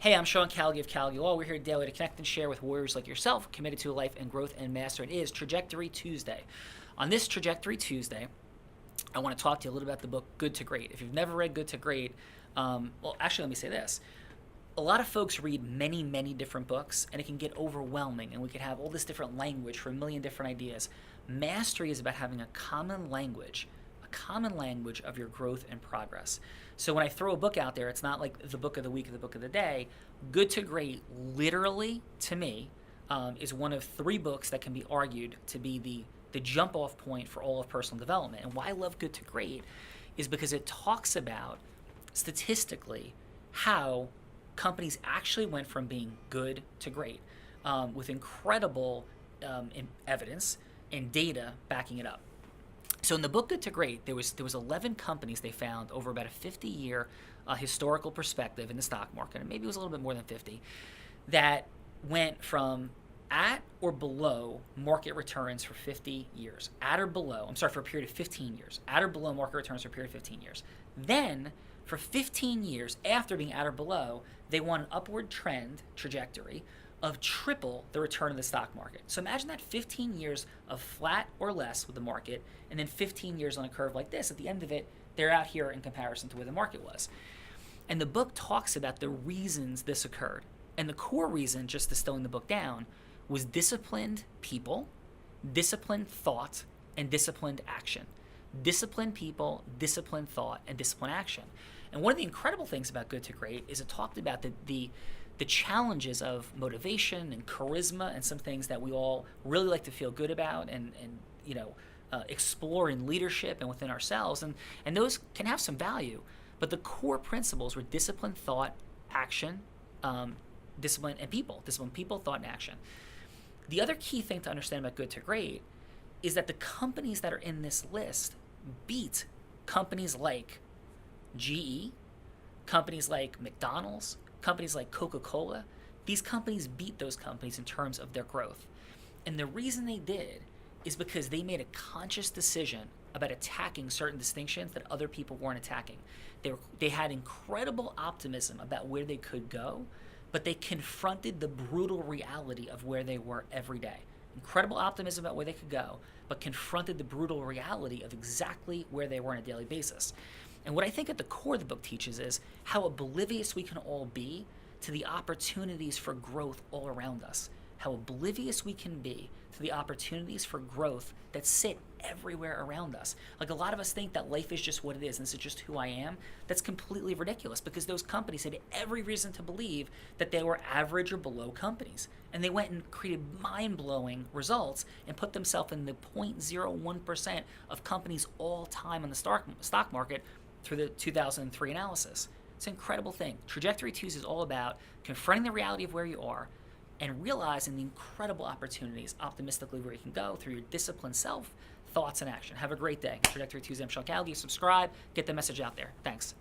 Hey, I'm Sean Callagy of Callagy Law. We're here daily to connect and share with warriors like yourself, committed to a life and growth and master. It is Trajectory Tuesday. On this Trajectory Tuesday, I want to talk to you a little about the book Good to Great. If you've never read Good to Great, well, actually, let me say this. A lot of folks read many, many different books, and it can get overwhelming, and we could have all this different language for a million different ideas. Mastery is about having a common language of your growth and progress. So when I throw a book out there, it's not like the book of the week or the book of the day. Good to Great, literally, to me, is one of three books that can be argued to be the jump-off point for all of personal development. And why I love Good to Great is because it talks about, statistically, how companies actually went from being good to great with incredible evidence and data backing it up. So in the book Good to Great, there was 11 companies they found over about a 50-year historical perspective in the stock market, and maybe it was a little bit more than 50, that went from at or below market returns for 50 years. For a period of 15 years. At or below market returns for a period of 15 years. Then, for 15 years after being at or below, they won an upward trajectory of triple the return of the stock market. So imagine that 15 years of flat or less with the market, and then 15 years on a curve like this. At the end of it, they're out here in comparison to where the market was. And the book talks about the reasons this occurred. And the core reason, just distilling the book down, was disciplined people, disciplined thought, and disciplined action. Disciplined people, disciplined thought, and disciplined action. And one of the incredible things about Good to Great is it talked about the challenges of motivation and charisma and some things that we all really like to feel good about and explore in leadership and within ourselves. And those can have some value. But the core principles were discipline, thought, action, discipline, and people. Discipline, people, thought, and action. The other key thing to understand about Good to Great is that the companies that are in this list beat companies like GE, companies like McDonald's, companies like Coca-Cola. These companies beat those companies in terms of their growth. And the reason they did is because they made a conscious decision about attacking certain distinctions that other people weren't attacking. They had incredible optimism about where they could go, but they confronted the brutal reality of where they were every day. Incredible optimism about where they could go, but confronted the brutal reality of exactly where they were on a daily basis. And what I think at the core of the book teaches is how oblivious we can all be to the opportunities for growth all around us. How oblivious we can be to the opportunities for growth that sit everywhere around us. Like, a lot of us think that life is just what it is and this is just who I am. That's completely ridiculous because those companies had every reason to believe that they were average or below companies. And they went and created mind-blowing results and put themselves in the 0.01% of companies all time on the stock market through the 2003 analysis. It's an incredible thing. Trajectory Tuesday is all about confronting the reality of where you are and realizing the incredible opportunities optimistically where you can go through your disciplined self, thoughts, and action. Have a great day. Trajectory Tuesday, I'm Sean Callagy. Subscribe, get the message out there. Thanks.